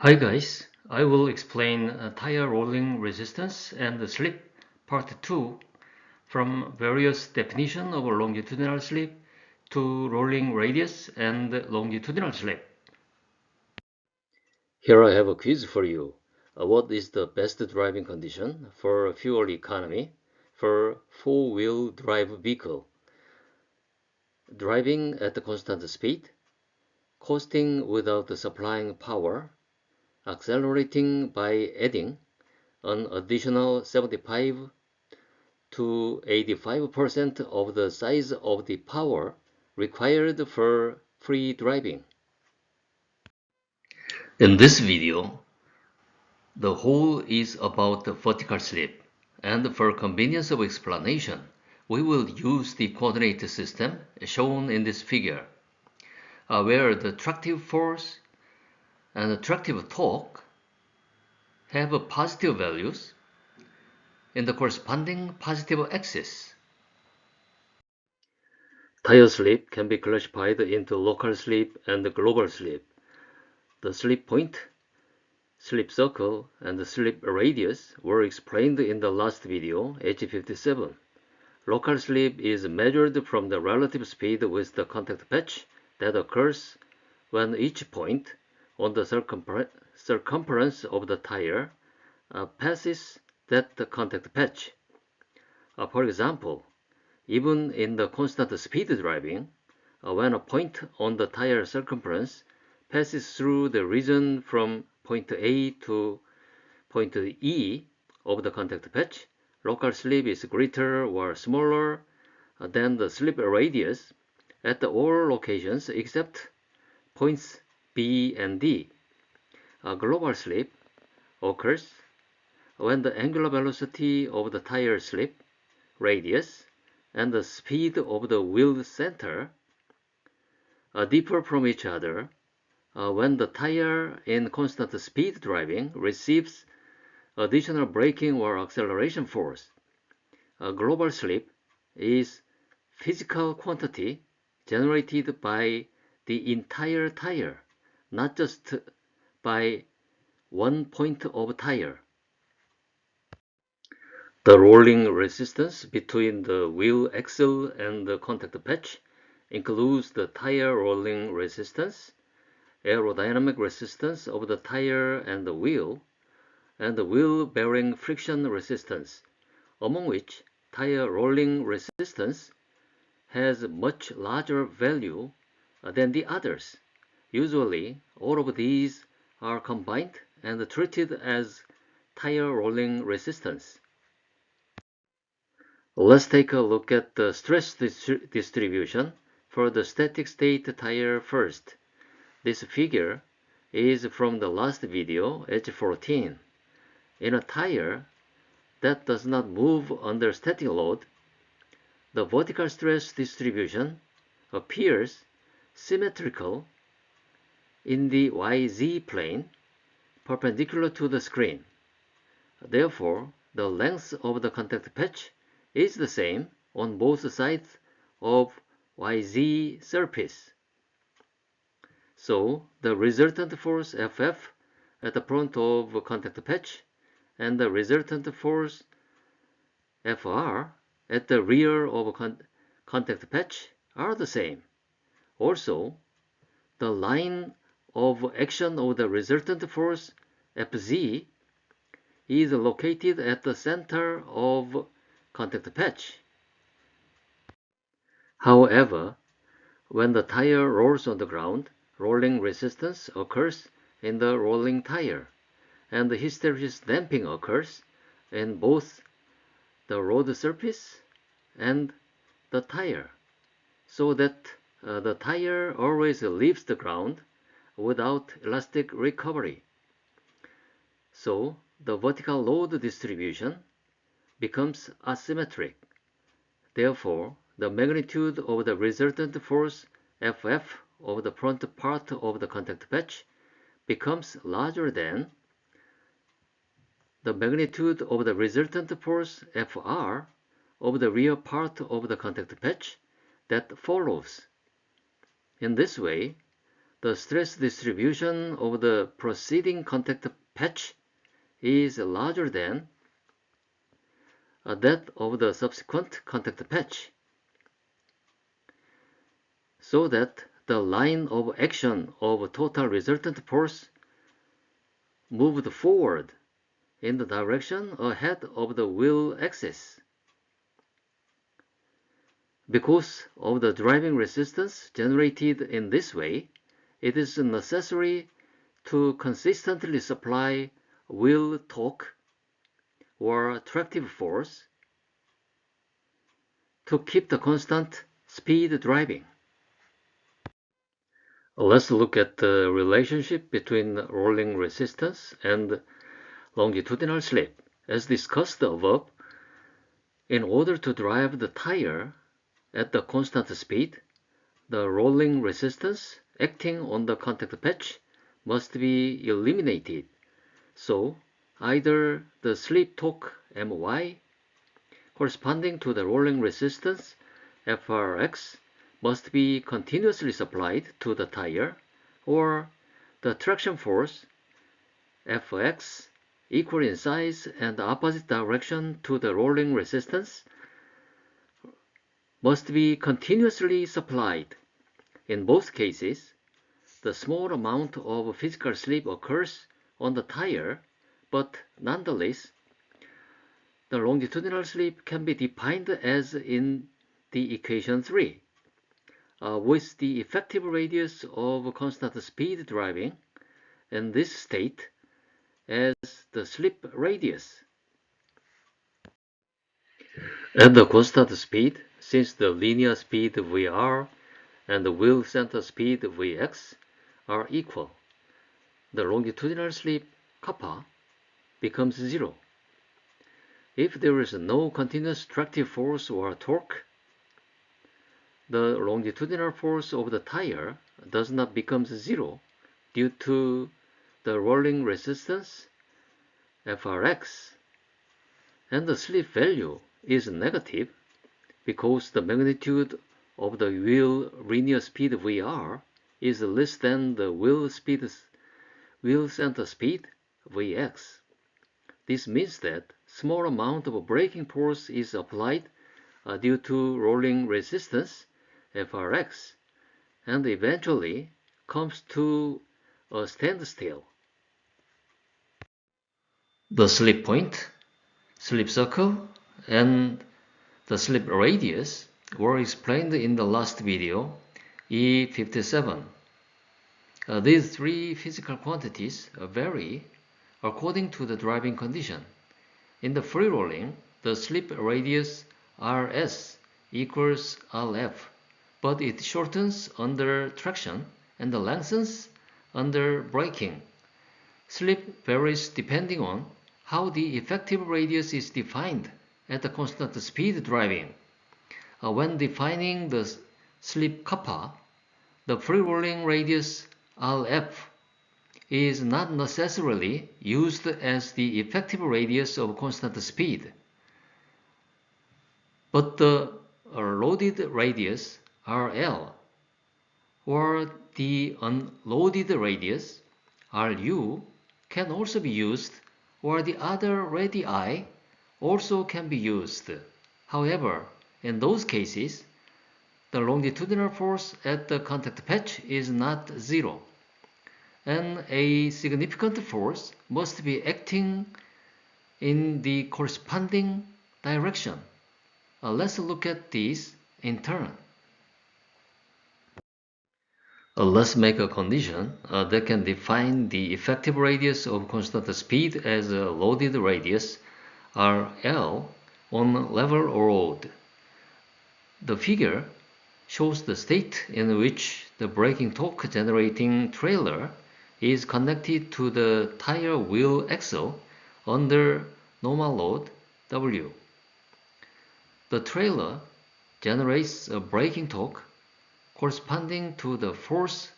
Hi guys, I will explain tire rolling resistance and slip part 2 from various definition of longitudinal slip to rolling radius and longitudinal slip. Here I have a quiz for you. What is the best driving condition for fuel economy for four-wheel drive vehicle? Driving at the constant speed, coasting without supplying power, accelerating by adding an additional 75 to 85% of the size of the power required for free driving. In this video, the whole is about the vertical slip, and for convenience of explanation, we will use the coordinate system shown in this figure, where the tractive force and the tractive torque have positive values in the corresponding positive axis. Tire slip can be classified into local slip and global slip. The slip point, slip circle, and the slip radius were explained in the last video, H57. Local slip is measured from the relative speed with the contact patch that occurs when each point on the circumference of the tire passes that contact patch. For example, even in the constant speed driving, when a point on the tire circumference passes through the region from point A to point E of the contact patch, local slip is greater or smaller than the slip radius at all locations except points B and D. A global slip occurs when the angular velocity of the tire slip radius and the speed of the wheel center differ from each other. When the tire in constant speed driving receives additional braking or acceleration force, a global slip is physical quantity generated by the entire tire, not just by one point of tire. The rolling resistance between the wheel axle and the contact patch includes the tire rolling resistance, aerodynamic resistance of the tire and the wheel wheel bearing friction resistance, among which tire rolling resistance has much larger value than the others. Usually, all of these are combined and treated as tire rolling resistance. Let's take a look at the stress distribution for the static state tire first. This figure is from the last video, H14. In a tire that does not move under static load, the vertical stress distribution appears symmetrical in the YZ plane perpendicular to the screen. Therefore, the length of the contact patch is the same on both sides of YZ surface. So, the resultant force FF at the front of contact patch and the resultant force FR at the rear of contact patch are the same. Also, the line of action of the resultant force FZ is located at the center of contact patch. However, when the tire rolls on the ground, rolling resistance occurs in the rolling tire, and the hysteresis damping occurs in both the road surface and the tire, so that the tire always leaves the ground without elastic recovery. So the vertical load distribution becomes asymmetric. Therefore, the magnitude of the resultant force FF of the front part of the contact patch becomes larger than the magnitude of the resultant force FR of the rear part of the contact patch that follows. In this way, the stress distribution of the preceding contact patch is larger than that of the subsequent contact patch, so that the line of action of total resultant force moved forward in the direction ahead of the wheel axis. Because of the driving resistance generated in this way, it is necessary to consistently supply wheel torque or tractive force to keep the constant speed driving. Let's look at the relationship between rolling resistance and longitudinal slip. As discussed above, in order to drive the tire at the constant speed, the rolling resistance acting on the contact patch must be eliminated. So either the slip torque My corresponding to the rolling resistance Frx must be continuously supplied to the tire, or the traction force Fx, equal in size and opposite direction to the rolling resistance, must be continuously supplied. In both cases, the small amount of physical slip occurs on the tire, but nonetheless, the longitudinal slip can be defined as in the equation 3, with the effective radius of constant speed driving in this state as the slip radius. At the constant speed, since the linear speed Vr and the wheel center speed Vx are equal, the longitudinal slip kappa becomes 0. If there is no continuous tractive force or torque, the longitudinal force of the tire does not become 0 due to the rolling resistance Frx, and the slip value is negative because the magnitude of the wheel linear speed Vr is less than the wheel center speed Vx. This means that small amount of braking force is applied due to rolling resistance Frx, and eventually comes to a standstill. The slip point, slip circle, and the slip radius were explained in the last video, E57. These three physical quantities vary according to the driving condition. In the free rolling, the slip radius Rs equals Rf, but it shortens under traction and lengthens under braking. Slip varies depending on how the effective radius is defined at the constant speed driving. When defining the slip kappa, the free rolling radius Rf is not necessarily used as the effective radius of constant speed, but the loaded radius Rl or the unloaded radius Ru can also be used, or the other radii also can be used. However, in those cases, the longitudinal force at the contact patch is not 0, and a significant force must be acting in the corresponding direction. Let's look at these in turn. Let's make a condition that can define the effective radius of constant speed as a loaded radius Rl on level road. The figure shows the state in which the braking torque generating trailer is connected to the tire wheel axle under normal load W. The trailer generates a braking torque corresponding to the force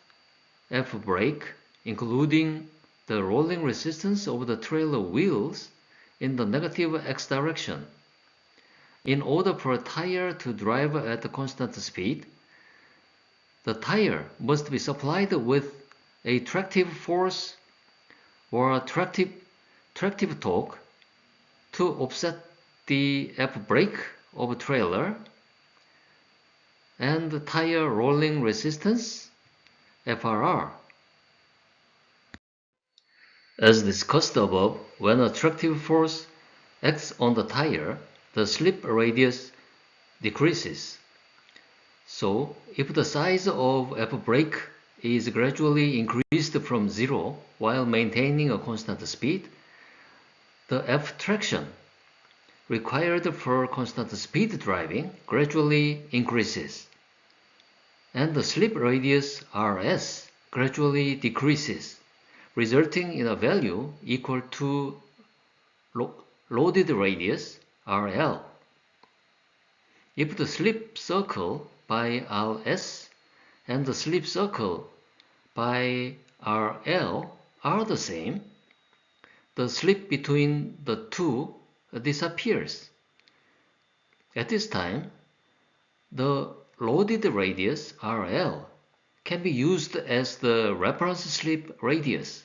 F brake, including the rolling resistance of the trailer wheels in the negative x direction. In order for a tire to drive at a constant speed, the tire must be supplied with a tractive force or tractive torque to offset the F brake of a trailer and tire rolling resistance FRR. As discussed above, when a tractive force acts on the tire, the slip radius decreases. So, if the size of F brake is gradually increased from 0 while maintaining a constant speed, the F traction required for constant speed driving gradually increases, and the slip radius Rs gradually decreases, resulting in a value equal to loaded radius RL. If the slip circle by Rs and the slip circle by RL are the same, the slip between the two disappears. At this time, the loaded radius RL can be used as the reference slip radius.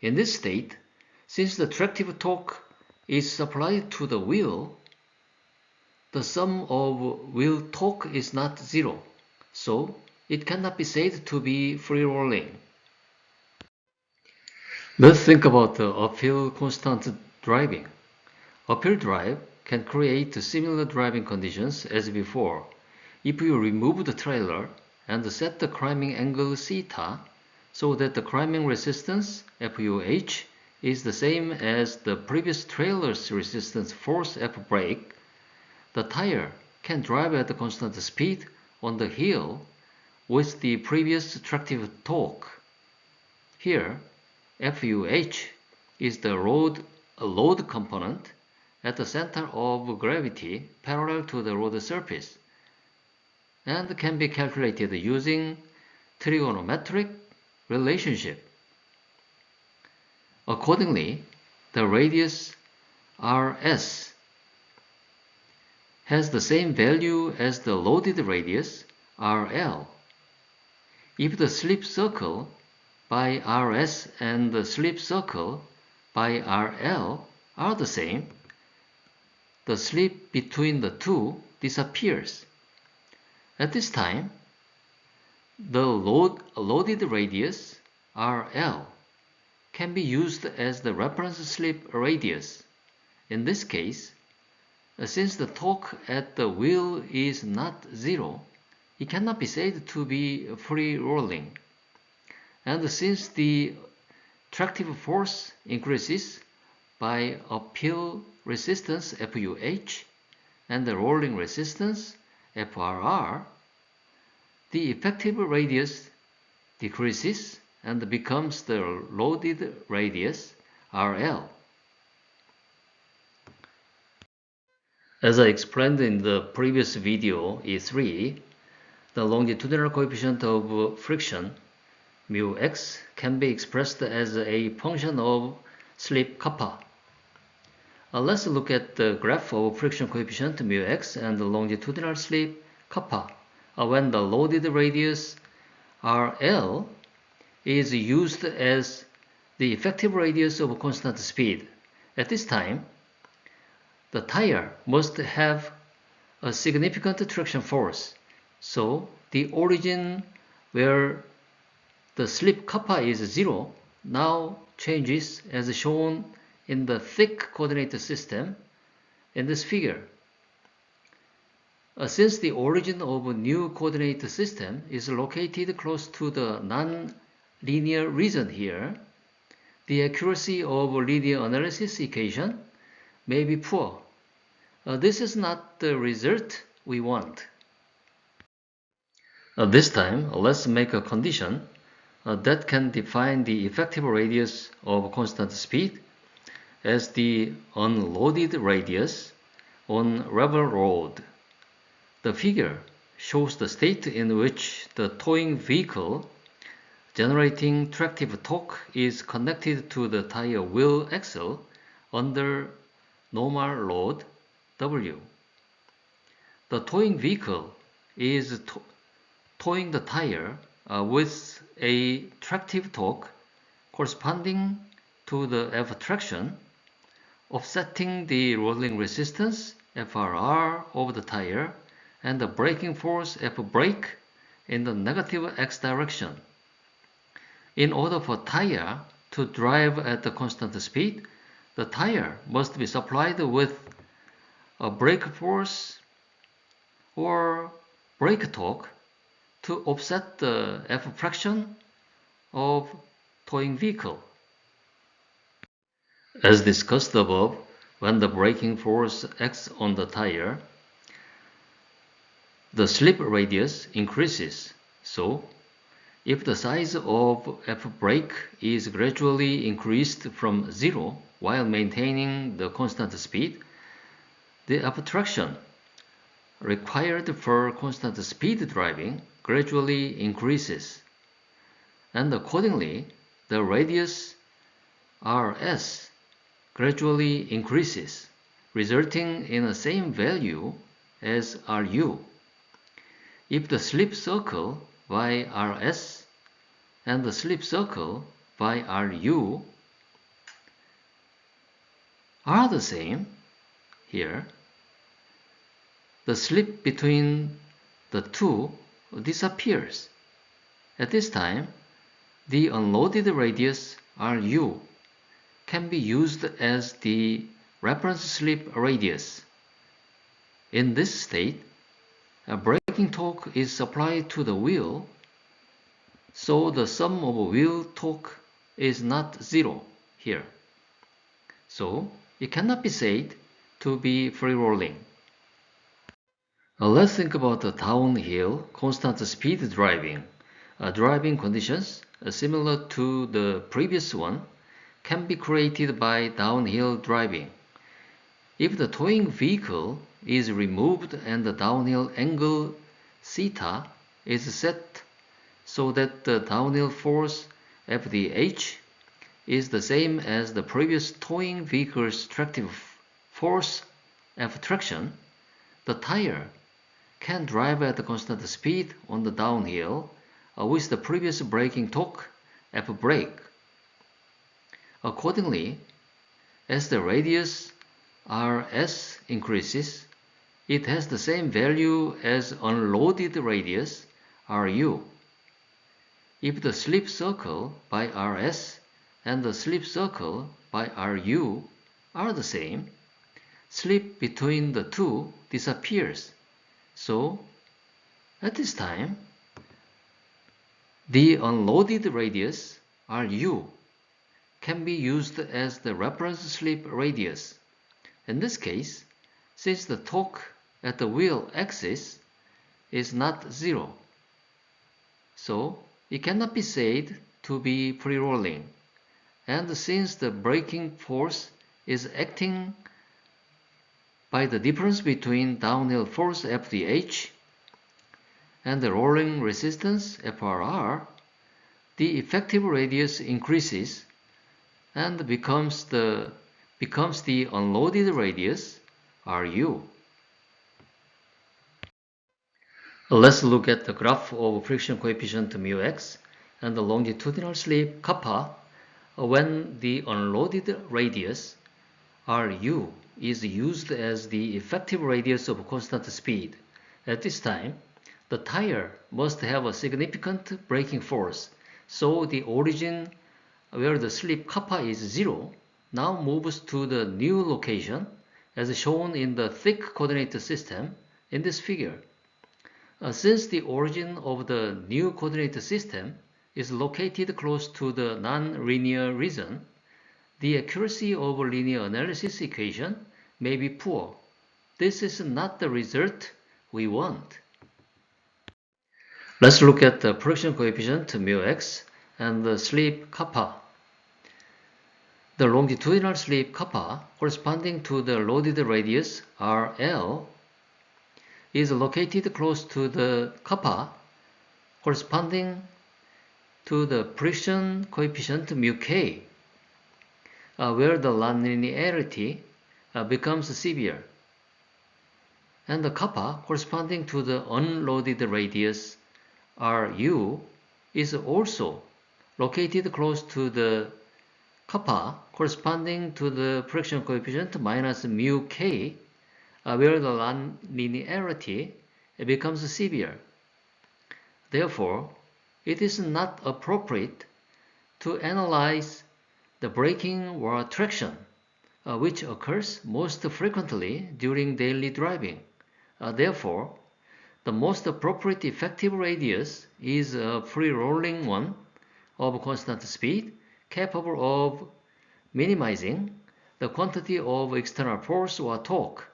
In this state, since the tractive torque is supplied to the wheel, the sum of wheel torque is not 0, so it cannot be said to be free rolling. Let's think about the uphill constant driving. Uphill drive can create similar driving conditions as before. If you remove the trailer and set the climbing angle theta so that the climbing resistance FUH is the same as the previous trailer's resistance force F brake, the tire can drive at a constant speed on the hill with the previous tractive torque. Here, FUH is the load component at the center of gravity parallel to the road surface, and can be calculated using trigonometric relationship. Accordingly, the radius Rs has the same value as the loaded radius RL. If the slip circle by Rs and the slip circle by RL are the same, the slip between the two disappears. At this time, the loaded radius RL can be used as the reference slip radius. In this case, since the torque at the wheel is not 0, it cannot be said to be free rolling. And since the tractive force increases by uphill resistance FUH and the rolling resistance FRR, the effective radius decreases and becomes the loaded radius RL. As I explained in the previous video E3, the longitudinal coefficient of friction μx can be expressed as a function of slip kappa. Let's look at the graph of friction coefficient μx and the longitudinal slip kappa when the loaded radius RL is used as the effective radius of constant speed. At this time, the tire must have a significant traction force, so the origin where the slip kappa is 0 now changes as shown in the thick coordinate system in this figure. Since the origin of a new coordinate system is located close to the non-linear region here, the accuracy of linear analysis equation may be poor. This is not the result we want. This time, let's make a condition that can define the effective radius of constant speed as the unloaded radius on level road. The figure shows the state in which the towing vehicle generating tractive torque is connected to the tire wheel axle under normal load W. The towing vehicle is towing the tire with a tractive torque corresponding to the F traction, offsetting the rolling resistance FRR of the tire and the braking force F brake in the negative x direction. In order for tire to drive at the constant speed, the tire must be supplied with a brake force or brake torque to offset the F fraction of towing vehicle. As discussed above, when the braking force acts on the tire, the slip radius increases. So, if the size of F brake is gradually increased from 0 while maintaining the constant speed, the F traction required for constant speed driving gradually increases, and accordingly the radius Rs gradually increases, resulting in the same value as Ru. If the slip circle by Rs and the slip circle by Ru are the same here, the slip between the two disappears. At this time, the unloaded radius Ru can be used as the reference slip radius. In this state, a braking torque is supplied to the wheel, so the sum of wheel torque is not 0 here. So it cannot be said to be free rolling. Let's think about the downhill constant speed driving. Driving conditions similar to the previous one can be created by downhill driving. If the towing vehicle is removed and the downhill angle theta is set so that the downhill force FDH is the same as the previous towing vehicle's tractive force F traction, the tire can drive at a constant speed on the downhill with the previous braking torque F brake. Accordingly, as the radius Rs increases, it has the same value as unloaded radius Ru. If the slip circle by Rs and the slip circle by Ru are the same, slip between the two disappears. So, at this time, the unloaded radius Ru can be used as the reference slip radius. In this case, since the torque at the wheel axis is not 0, so it cannot be said to be free rolling. And since the braking force is acting by the difference between downhill force FDH and the rolling resistance FRR, the effective radius increases and becomes the unloaded radius Ru. Let's look at the graph of friction coefficient μx and the longitudinal slip kappa when the unloaded radius Ru is used as the effective radius of constant speed. At this time, the tire must have a significant braking force, so the origin where the slip kappa is 0 now moves to the new location as shown in the thick coordinate system in this figure. Since the origin of the new coordinate system is located close to the non-linear region, the accuracy of linear analysis equation may be poor. This is not the result we want. Let's look at the friction coefficient μx and the slip kappa. The longitudinal slip kappa corresponding to the loaded radius RL is located close to the kappa corresponding to the friction coefficient μk, where the nonlinearity becomes severe, and the kappa corresponding to the unloaded radius Ru is also located close to the kappa corresponding to the friction coefficient minus mu k, where the nonlinearity becomes severe. Therefore, it is not appropriate to analyze the braking or traction, which occurs most frequently during daily driving. Therefore, the most appropriate effective radius is a free-rolling one of constant speed, capable of minimizing the quantity of external force or torque.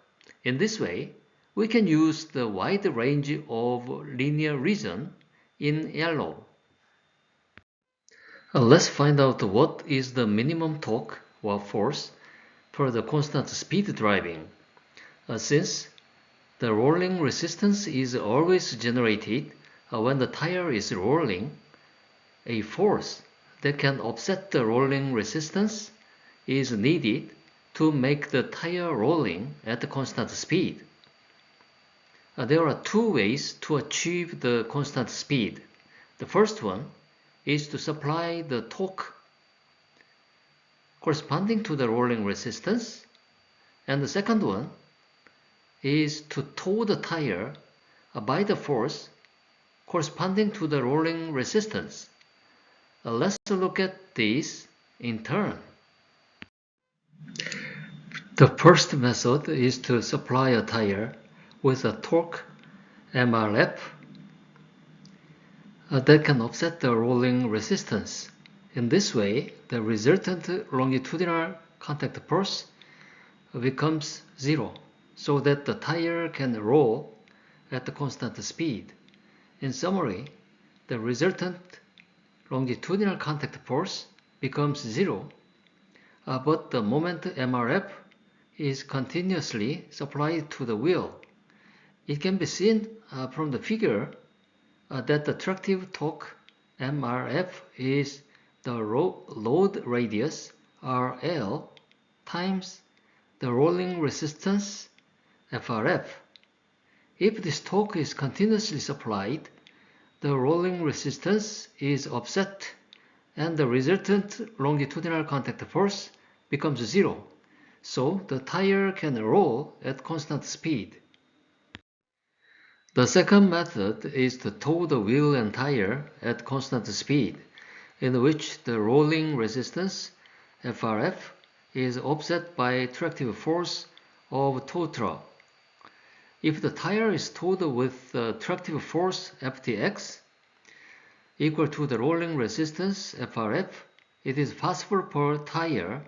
In this way, we can use the wide range of linear region in yellow. Let's find out what is the minimum torque or force for the constant speed driving. Since the rolling resistance is always generated when the tire is rolling, a force that can offset the rolling resistance is needed to make the tire rolling at constant speed. There are two ways to achieve the constant speed. The first one is to supply the torque corresponding to the rolling resistance, and the second one is to tow the tire by the force corresponding to the rolling resistance. Let's look at these in turn. The first method is to supply a tire with a torque MRF that can offset the rolling resistance. In this way, the resultant longitudinal contact force becomes zero, so that the tire can roll at the constant speed. In summary, the resultant longitudinal contact force becomes zero, but the moment MRF is continuously supplied to the wheel. It can be seen from the figure that the tractive torque MRF is the load radius RL times the rolling resistance FRF. If this torque is continuously supplied, the rolling resistance is offset and the resultant longitudinal contact force becomes zero, so the tire can roll at constant speed. The second method is to tow the wheel and tire at constant speed, in which the rolling resistance FRF is offset by tractive force of tow truck. If the tire is towed with the tractive force Ftx equal to the rolling resistance Frf, it is possible for tire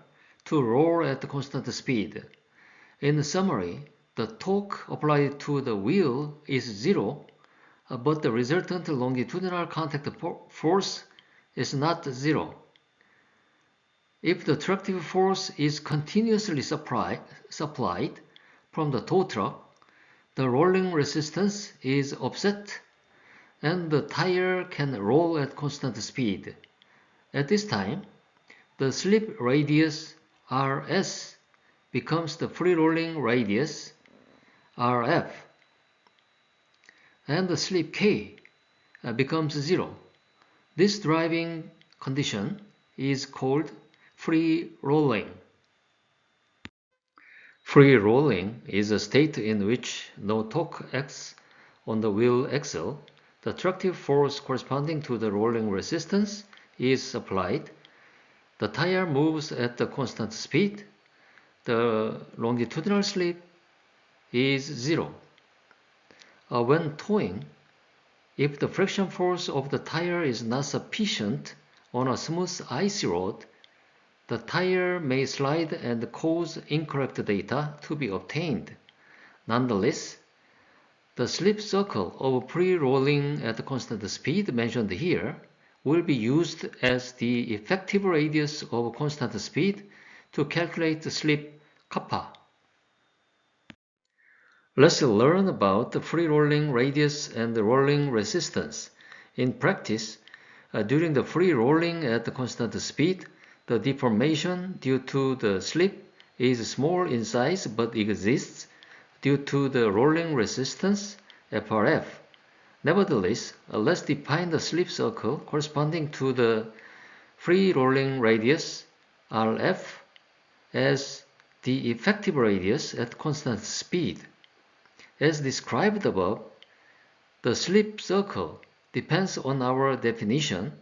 to roll at constant speed. In summary, the torque applied to the wheel is zero, but the resultant longitudinal contact force is not zero. If the tractive force is continuously supplied from the tow truck, the rolling resistance is offset and the tire can roll at constant speed. At this time, the slip radius Rs becomes the free rolling radius Rf, and the slip K becomes zero. This driving condition is called free rolling. Free rolling is a state in which no torque acts on the wheel axle. The tractive force corresponding to the rolling resistance is supplied. The tire moves at the constant speed. The longitudinal slip is zero. When towing, if the friction force of the tire is not sufficient on a smooth icy road, the tire may slide and cause incorrect data to be obtained. Nonetheless, the slip circle of pre-rolling at constant speed mentioned here will be used as the effective radius of constant speed to calculate the slip kappa. Let's learn about the free rolling radius and the rolling resistance. In practice, during the free rolling at the constant speed, the deformation due to the slip is small in size but exists due to the rolling resistance Frf. Nevertheless, let's define the slip circle corresponding to the free rolling radius Rf as the effective radius at constant speed. As described above, the slip circle depends on our definition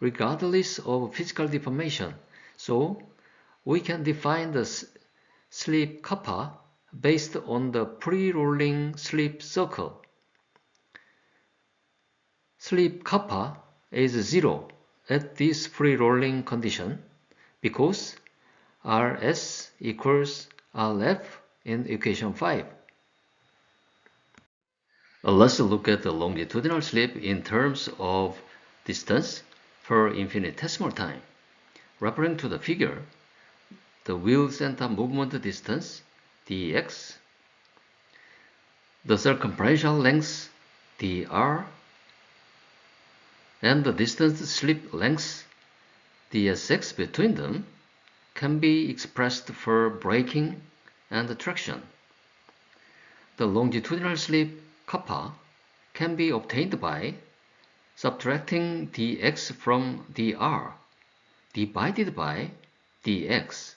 regardless of physical deformation, so we can define the slip kappa based on the free-rolling slip circle. Slip kappa is 0 at this free-rolling condition because Rs equals Rf in equation 5. Let's look at the longitudinal slip in terms of distance per infinitesimal time. Referring to the figure, the wheel center movement distance dx, the circumferential length dr, and the distance slip length dsx between them can be expressed for braking and traction. The longitudinal slip kappa can be obtained by subtracting dx from dr divided by dx.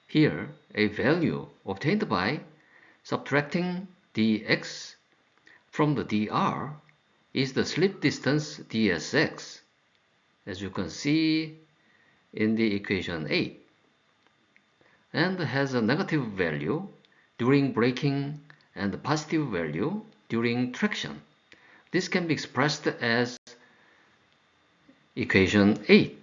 Here, a value obtained by subtracting dx from the dr is the slip distance dsx, as you can see in the equation 8, and has a negative value during braking and a positive value during traction. This can be expressed as equation 8.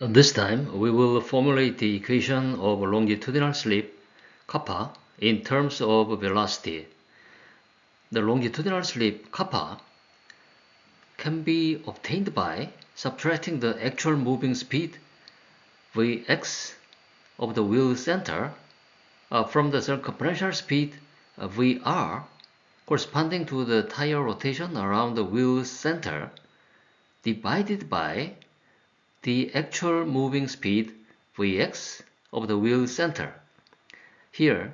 This time, we will formulate the equation of longitudinal slip kappa in terms of velocity. The longitudinal slip kappa can be obtained by subtracting the actual moving speed Vx of the wheel center from the circumferential speed Vr corresponding to the tire rotation around the wheel center divided by the actual moving speed Vx of the wheel center. Here,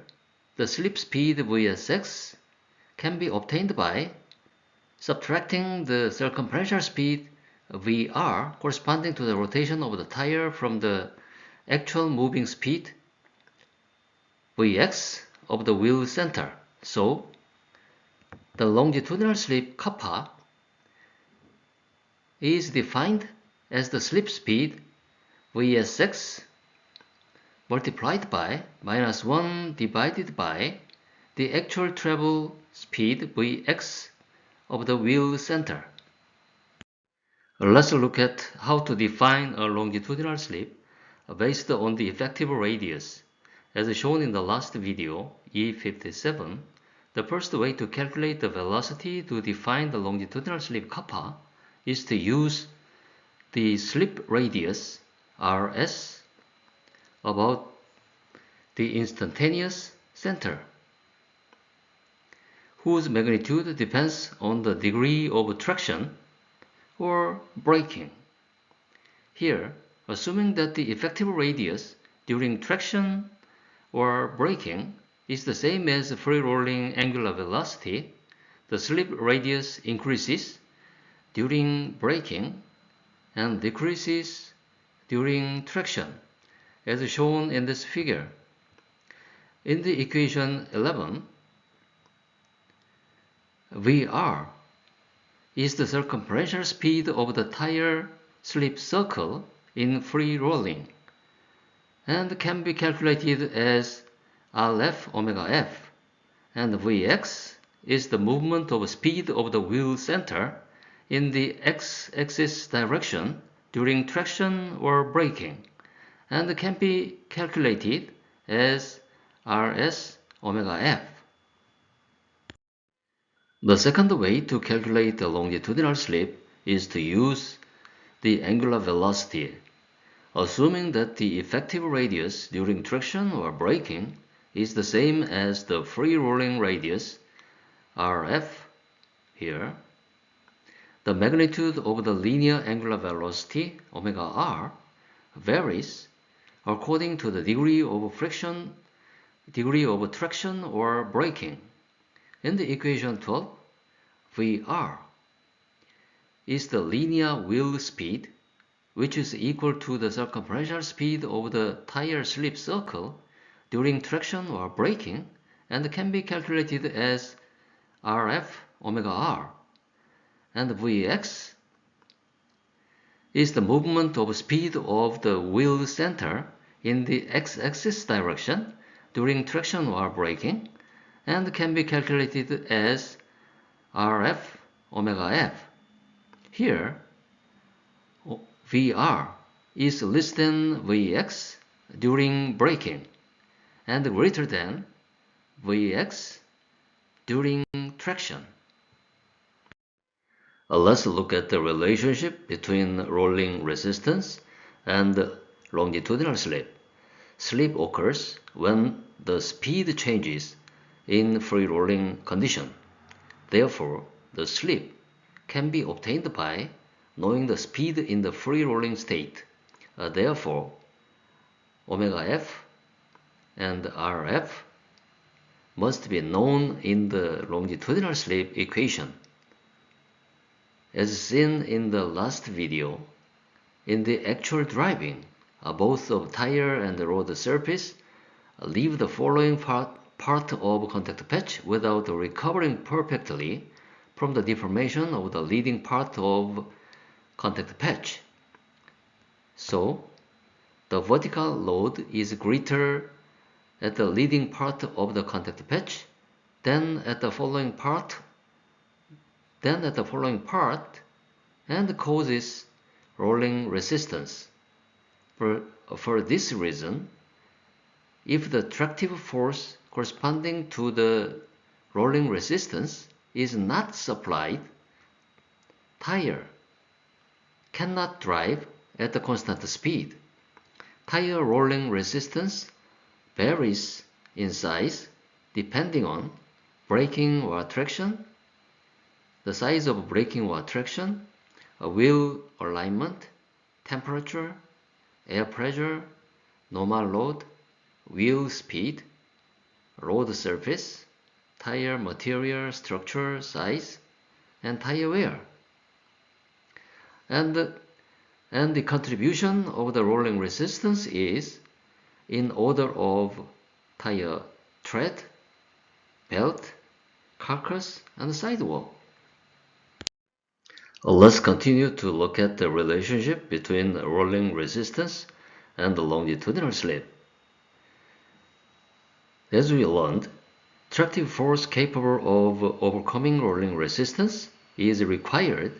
the slip speed Vsx can be obtained by subtracting the circumferential speed Vr corresponding to the rotation of the tire from the actual moving speed Vx of the wheel center. So, the longitudinal slip kappa is defined as the slip speed Vsx multiplied by -1 divided by the actual travel speed Vx of the wheel center. Let's look at how to define a longitudinal slip based on the effective radius. As shown in the last video, E57, the first way to calculate the velocity to define the longitudinal slip kappa is to use the slip radius Rs about the instantaneous center, whose magnitude depends on the degree of traction or braking. Here, assuming that the effective radius during traction or braking is the same as free-rolling angular velocity, the slip radius increases during braking and decreases during traction, as shown in this figure. In the equation 11, Vr is the circumferential speed of the tire slip circle in free rolling and can be calculated as Rf omega f, and Vx is the movement of speed of the wheel center in the x-axis direction during traction or braking and can be calculated as Rs omega f. The second way to calculate the longitudinal slip is to use the angular velocity, assuming that the effective radius during traction or braking is the same as the free rolling radius Rf here. The magnitude of the linear angular velocity omega r varies according to the degree of traction or braking. In the equation 12, VR is the linear wheel speed, which is equal to the circumferential speed of the tire slip circle during traction or braking, and can be calculated as Rf omega r. And Vx is the movement of speed of the wheel center in the x-axis direction during traction or braking, and can be calculated as Rf omega f. Here, Vr is less than Vx during braking and greater than Vx during traction. Let's look at the relationship between rolling resistance and longitudinal slip. Slip occurs when the speed changes in free rolling condition. Therefore, the slip can be obtained by knowing the speed in the free rolling state. Therefore, omega f and Rf must be known in the longitudinal slip equation. As seen in the last video, in the actual driving, both of tire and road surface leave the following part of contact patch without recovering perfectly from the deformation of the leading part of contact patch. So, the vertical load is greater at the leading part of the contact patch than at the following part, and causes rolling resistance. For this reason, if the tractive force corresponding to the rolling resistance is not supplied, tire cannot drive at a constant speed. Tire rolling resistance varies in size depending on braking or traction, the size of braking or traction, wheel alignment, temperature, air pressure, normal load, wheel speed, road surface, tire material structure size, and tire wear. And the contribution of the rolling resistance is in order of tire tread, belt, carcass, and sidewall. Let's continue to look at the relationship between rolling resistance and the longitudinal slip. As we learned, tractive force capable of overcoming rolling resistance is required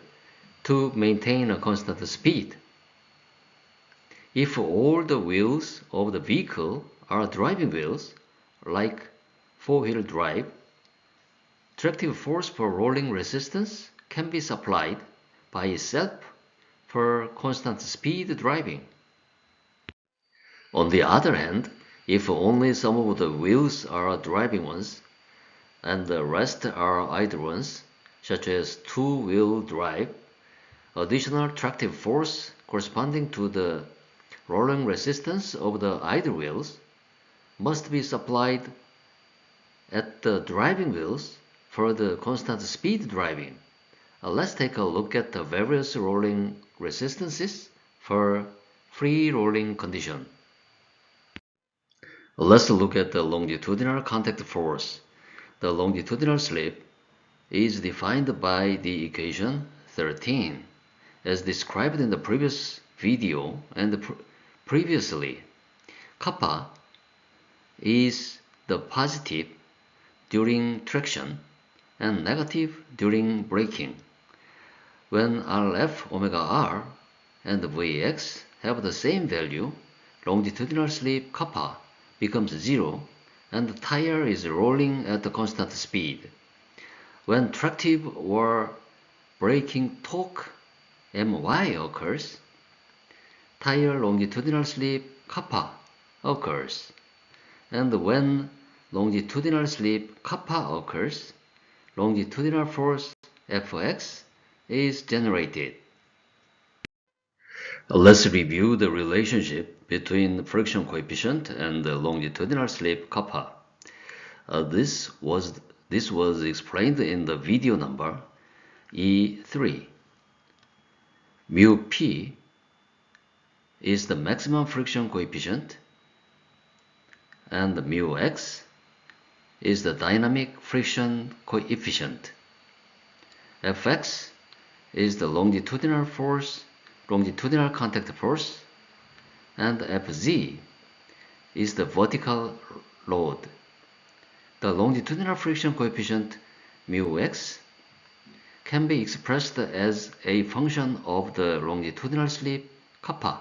to maintain a constant speed. If all the wheels of the vehicle are driving wheels, like four-wheel drive, tractive force for rolling resistance can be supplied by itself for constant speed driving. On the other hand, if only some of the wheels are driving ones and the rest are idle ones, such as two-wheel drive, additional tractive force corresponding to the rolling resistance of the idle wheels must be supplied at the driving wheels for the constant speed driving. Let's take a look at the various rolling resistances for free rolling condition. Let's look at the longitudinal contact force. The longitudinal slip is defined by the equation 13 as described in the previous video and previously. Kappa is the positive during traction and negative during braking. When Rf omega r and Vx have the same value, longitudinal slip kappa becomes 0 and the tire is rolling at a constant speed. When tractive or braking torque My occurs, tire longitudinal slip kappa occurs, and when longitudinal slip kappa occurs, longitudinal force Fx is generated. Let's review the relationship between friction coefficient and the longitudinal slip kappa. This was explained in the video number E3. Mu P is the maximum friction coefficient, and mu X is the dynamic friction coefficient. Fx is the longitudinal contact force, and Fz is the vertical load. The longitudinal friction coefficient mu x can be expressed as a function of the longitudinal slip kappa.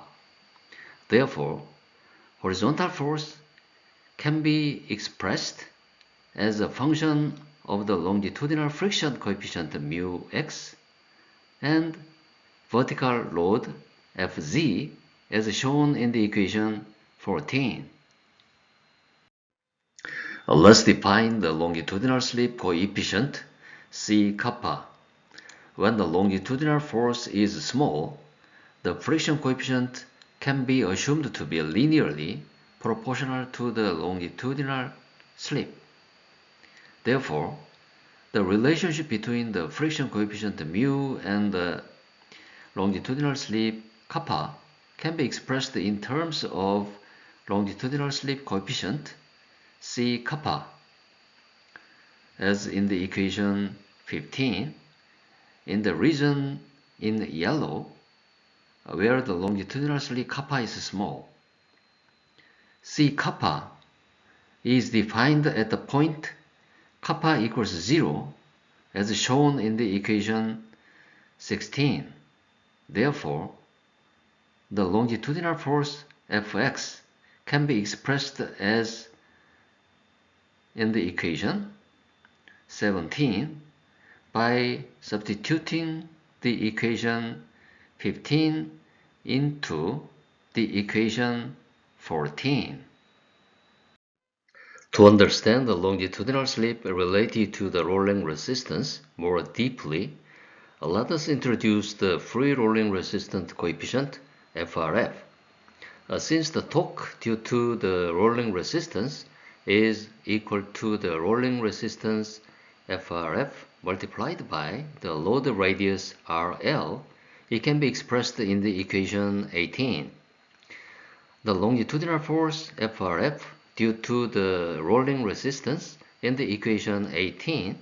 Therefore, horizontal force can be expressed as a function of the longitudinal friction coefficient mu x, and vertical load Fz as shown in the equation 14. Let's define the longitudinal slip coefficient C kappa. When the longitudinal force is small, the friction coefficient can be assumed to be linearly proportional to the longitudinal slip. Therefore, the relationship between the friction coefficient mu and the longitudinal slip kappa can be expressed in terms of longitudinal slip coefficient C kappa, as in the equation 15, in the region in yellow where the longitudinal slip kappa is small. C kappa is defined at the point kappa equals 0 as shown in the equation 16. Therefore, the longitudinal force Fx can be expressed as in the equation 17 by substituting the equation 15 into the equation 14. To understand the longitudinal slip related to the rolling resistance more deeply, let us introduce the free rolling resistance coefficient FRF. Since the torque due to the rolling resistance is equal to the rolling resistance FRF multiplied by the load radius RL, it can be expressed in the equation 18. The longitudinal force FRF due to the rolling resistance in the equation 18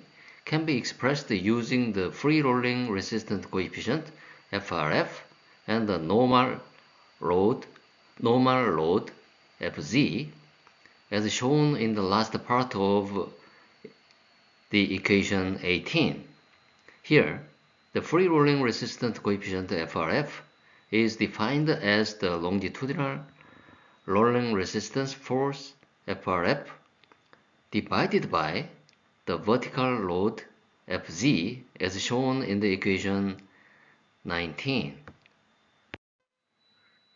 can be expressed using the free rolling resistance coefficient FRF and the normal load Fz as shown in the last part of the equation 18. Here, the free rolling resistance coefficient FRF is defined as the longitudinal rolling resistance force FRF divided by the vertical load Fz as shown in the equation 19.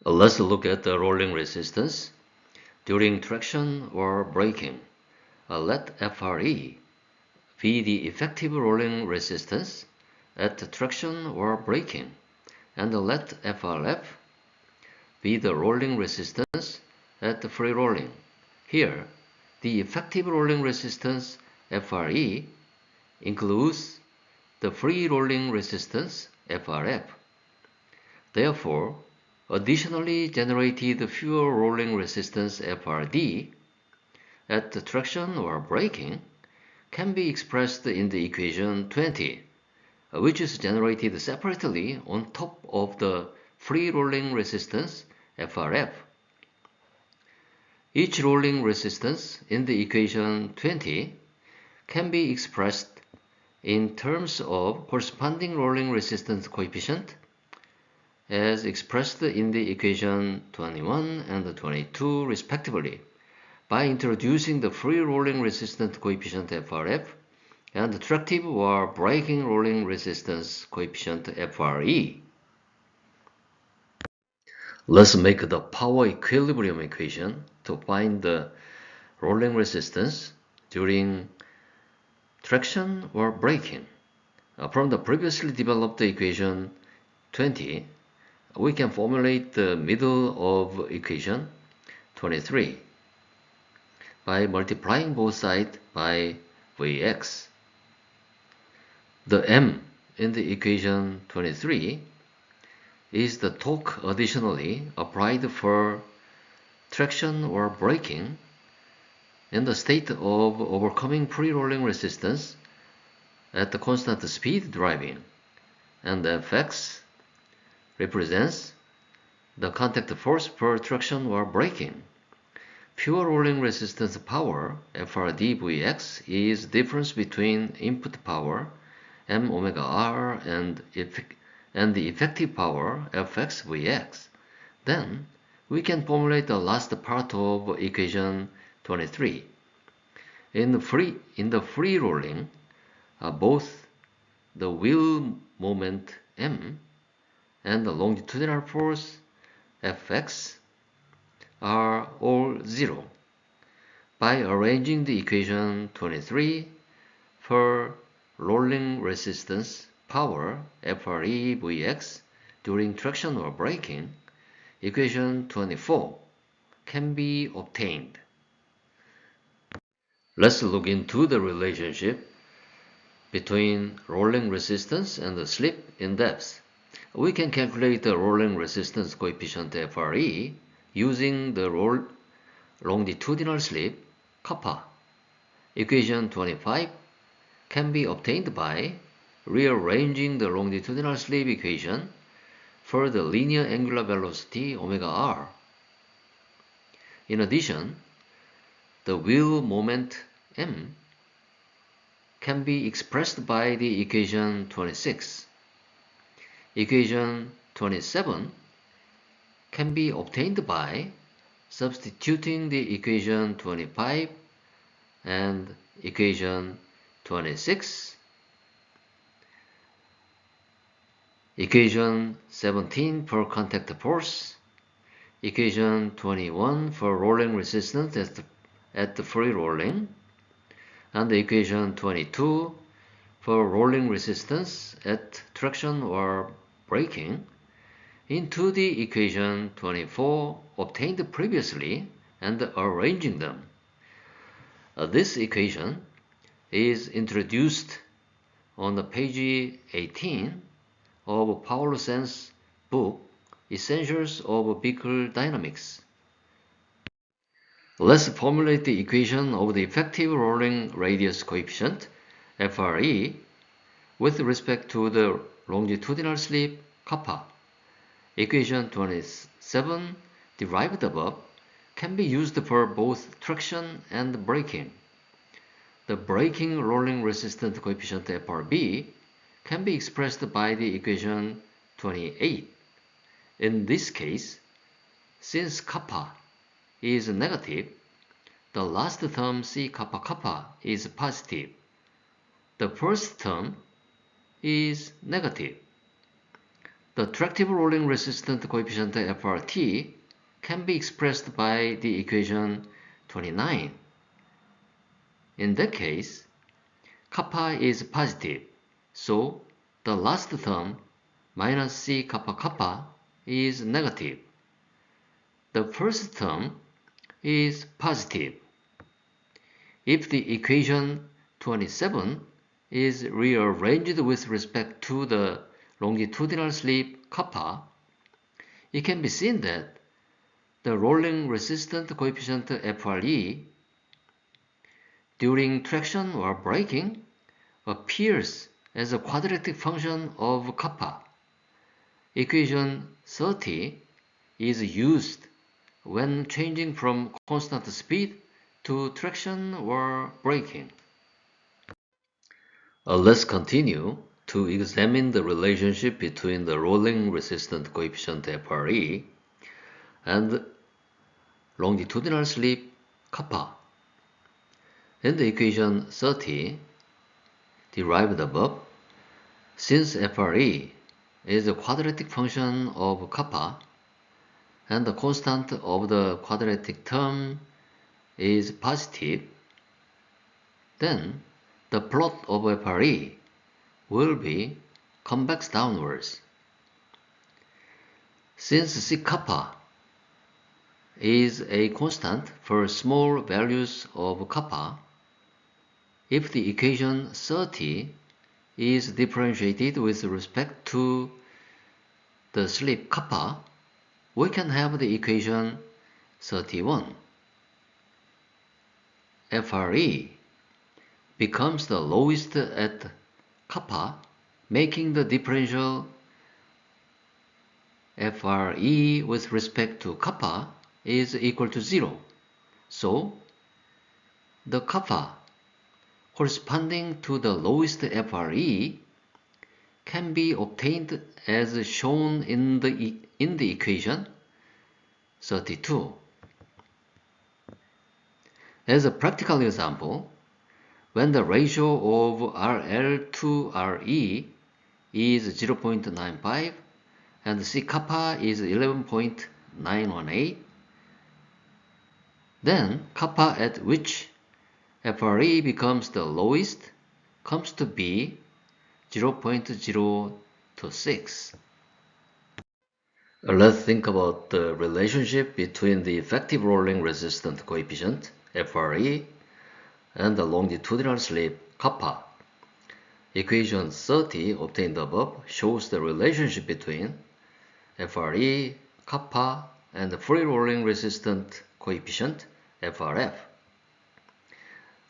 Let's look at the rolling resistance. During traction or braking, let FRE be the effective rolling resistance at traction or braking, and let FRF be the rolling resistance at free rolling. Here, the effective rolling resistance FRE includes the free rolling resistance FRF. Therefore, additionally generated fuel rolling resistance FRD at the traction or braking can be expressed in the equation 20, which is generated separately on top of the free rolling resistance FRF. Each rolling resistance in the equation 20 can be expressed in terms of corresponding rolling resistance coefficient as expressed in the equation 21 and 22 respectively by introducing the free rolling resistance coefficient FRF and the tractive or braking rolling resistance coefficient FRE. Let's make the power equilibrium equation to find the rolling resistance during traction or braking. From the previously developed equation 20, we can formulate the middle of equation 23 by multiplying both sides by Vx. The m in the equation 23 is the torque additionally applied for traction or braking in the state of overcoming pre-rolling resistance at the constant speed driving, and Fx represents the contact force per traction or braking. Pure rolling resistance power FRdVx is difference between input power m omega r and the effective power Fx Vx. Then we can formulate the last part of equation 23. In the free rolling, both the wheel moment m and the longitudinal force Fx are all zero. By arranging the equation 23 for rolling resistance power FRe/Vx during traction or braking, equation 24 can be obtained. Let's look into the relationship between rolling resistance and the slip in depth. We can calculate the rolling resistance coefficient FRe using the longitudinal slip kappa. Equation 25 can be obtained by rearranging the longitudinal slip equation for the linear angular velocity omega r. In addition, the wheel moment m can be expressed by the equation 26. Equation 27 can be obtained by substituting the equation 25 and equation 26, equation 17 for contact force, equation 21 for rolling resistance at the free rolling, and the equation 22 for rolling resistance at traction or braking into the equation 24 obtained previously and arranging them. This equation is introduced on the page 18 of Paulsen's book Essentials of Vehicle Dynamics. Let's formulate the equation of the effective rolling radius coefficient FRE with respect to the longitudinal slip kappa. Equation 27 derived above can be used for both traction and braking. The braking rolling resistance coefficient FRB can be expressed by the equation 28. In this case, since kappa is negative, the last term C kappa kappa is positive. The first term is negative. The tractive rolling resistance coefficient FRT can be expressed by the equation 29. In that case, kappa is positive, so the last term minus C kappa kappa is negative. The first term is positive. If the equation 27 is rearranged with respect to the longitudinal slip kappa, it can be seen that the rolling resistance coefficient FRE during traction or braking appears as a quadratic function of kappa. Equation 30 is used when changing from constant speed to traction or braking. Let's continue to examine the relationship between the rolling resistance coefficient FRE and longitudinal slip kappa. In the equation 30 derived above, since FRE is a quadratic function of kappa and the constant of the quadratic term is positive, then the plot of FRE will be convex downwards. Since C kappa is a constant for small values of kappa, if the equation 30 is differentiated with respect to the slip kappa, we can have the equation 31. FRE becomes the lowest at kappa, making the differential FRE with respect to kappa is equal to 0. So, the kappa corresponding to the lowest FRE can be obtained as shown in the equation 32. As a practical example, when the ratio of RL to RE is 0.95 and C kappa is 11.918, then kappa at which FRE becomes the lowest comes to be 0.026. Let's think about the relationship between the effective rolling resistance coefficient, FRE, and the longitudinal slip, kappa. Equation 30 obtained above shows the relationship between FRE, kappa, and the free rolling resistance coefficient, FRF.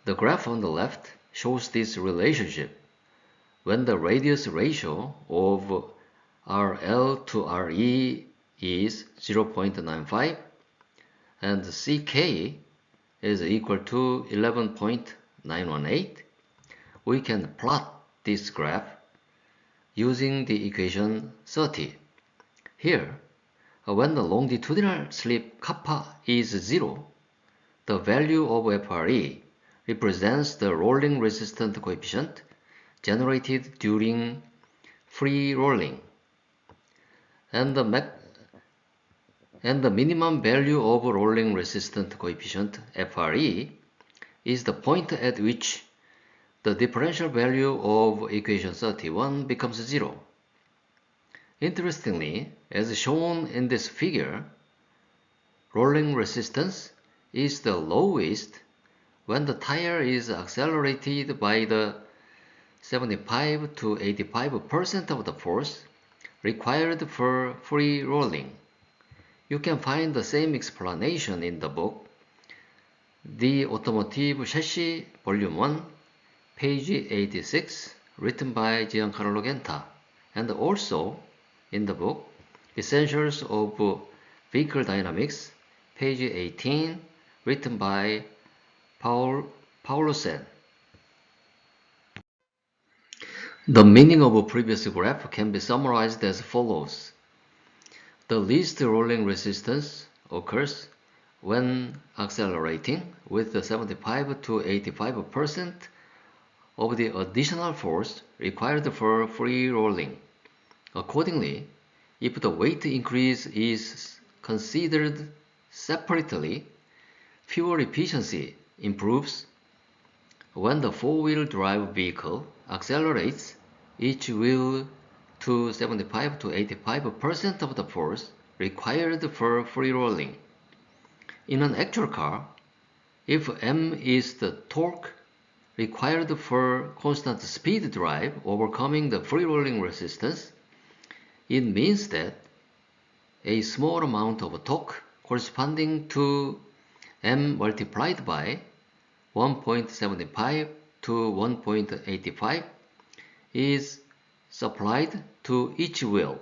The graph on the left shows this relationship. When the radius ratio of RL to RE is 0.95 and CK is equal to 11.918, we can plot this graph using the equation 30. Here, when the longitudinal slip kappa is 0, the value of FRE represents the rolling resistance coefficient generated during free rolling, and the minimum value of rolling resistance coefficient FRE is the point at which the differential value of equation 31 becomes 0. Interestingly, as shown in this figure, rolling resistance is the lowest when the tire is accelerated by the 75 to 85% of the force required for free rolling. You can find the same explanation in the book, The Automotive Chassis, Volume 1, page 86, written by Giancarlo Genta, and also in the book, Essentials of Vehicle Dynamics, page 18, written by Paulussen. The meaning of a previous graph can be summarized as follows. The least rolling resistance occurs when accelerating with the 75 to 85% of the additional force required for free rolling. Accordingly, if the weight increase is considered separately, fuel efficiency improves when the four-wheel drive vehicle accelerates each wheel to 75 to 85% of the force required for free rolling. In an actual car, if m is the torque required for constant speed drive overcoming the free rolling resistance, it means that a small amount of torque corresponding to m multiplied by 1.75 to 1.85 is supplied to each wheel.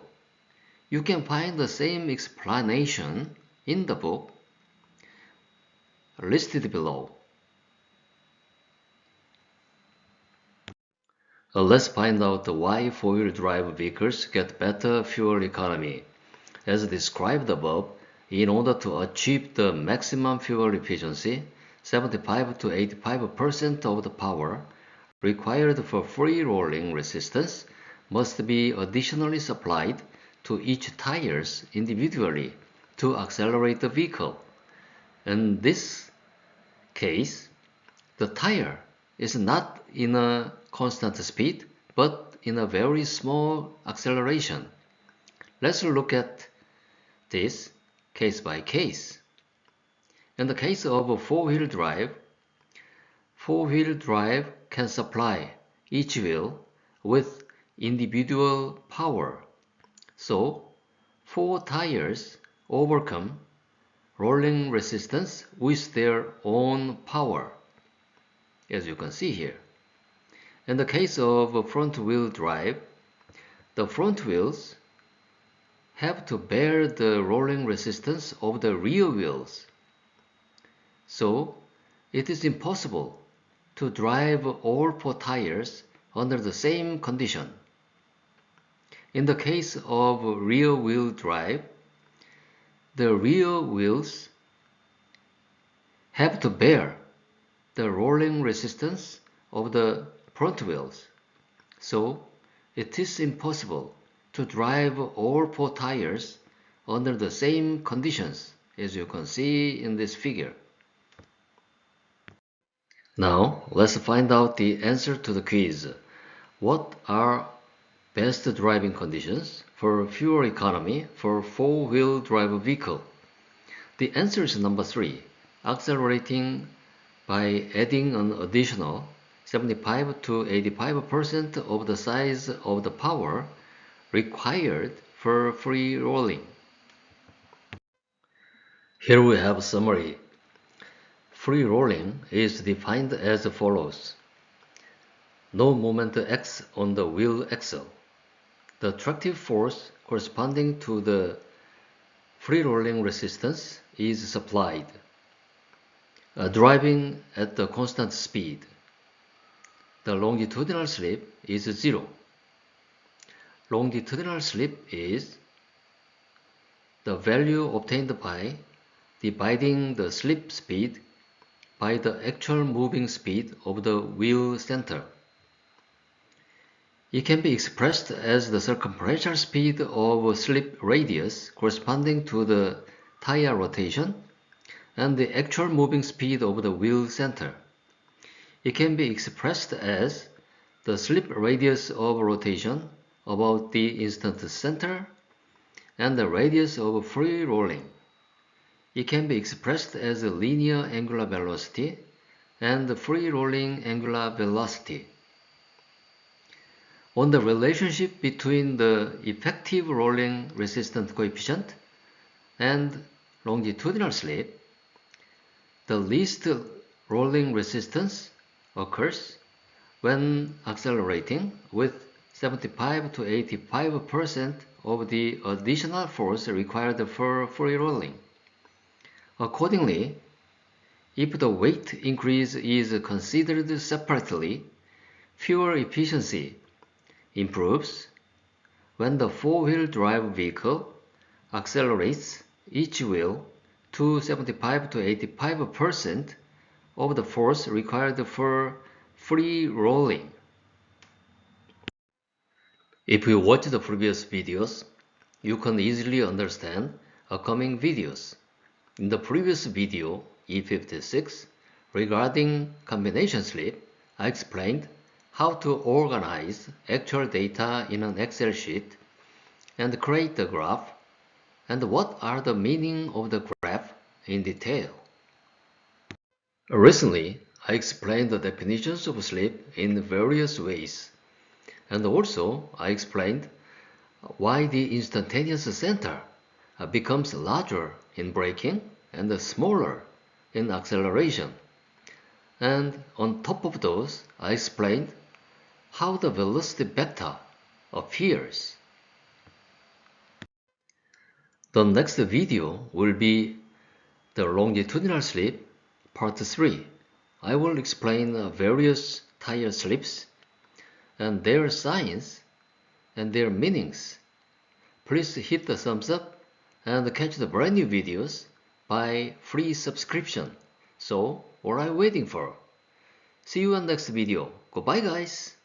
You can find the same explanation in the book listed below. Let's find out why four-wheel drive vehicles get better fuel economy. As described above, in order to achieve the maximum fuel efficiency, 75 to 85% of the power required for free rolling resistance must be additionally supplied to each tires individually to accelerate the vehicle. In this case, the tire is not in a constant speed, but in a very small acceleration. Let's look at this case by case. In the case of four-wheel drive can supply each wheel with individual power. So, 4 tires overcome rolling resistance with their own power, as you can see here. In the case of front-wheel drive, the front wheels have to bear the rolling resistance of the rear wheels. So, it is impossible to drive all 4 tires under the same condition. In the case of rear-wheel drive, the rear wheels have to bear the rolling resistance of the front wheels. So, it is impossible to drive all 4 tires under the same conditions, as you can see in this figure. Now, let's find out the answer to the quiz. What are best driving conditions for fuel economy for 4-wheel drive vehicle? The answer is number 3, accelerating by adding an additional 75 to 85% of the size of the power required for free rolling. Here we have a summary. Free rolling is defined as follows. No moment X on the wheel axle. The tractive force corresponding to the free rolling resistance is supplied. Driving at the constant speed. The longitudinal slip is 0. Longitudinal slip is the value obtained by dividing the slip speed by the actual moving speed of the wheel center. It can be expressed as the circumferential speed of slip radius corresponding to the tire rotation and the actual moving speed of the wheel center. It can be expressed as the slip radius of rotation about the instant center and the radius of free rolling. It can be expressed as a linear angular velocity and the free rolling angular velocity. On the relationship between the effective rolling resistance coefficient and longitudinal slip, the least rolling resistance occurs when accelerating with 75 to 85% of the additional force required for free rolling. Accordingly, if the weight increase is considered separately, fuel efficiency improves when the 4-wheel drive vehicle accelerates each wheel to 75 to 85% of the force required for free rolling. If you watch the previous videos, you can easily understand upcoming videos. In the previous video, E56, regarding combination slip, I explained how to organize actual data in an Excel sheet and create the graph, and what are the meaning of the graph in detail. Recently, I explained the definitions of slip in various ways, and also I explained why the instantaneous center becomes larger in braking and smaller in acceleration. And on top of those, I explained how the velocity vector appears. The next video will be the longitudinal slip, part 3. I will explain various tire slips and their signs and their meanings. Please hit the thumbs up and catch the brand new videos by free subscription. So, what are you waiting for? See you on next video. Goodbye guys!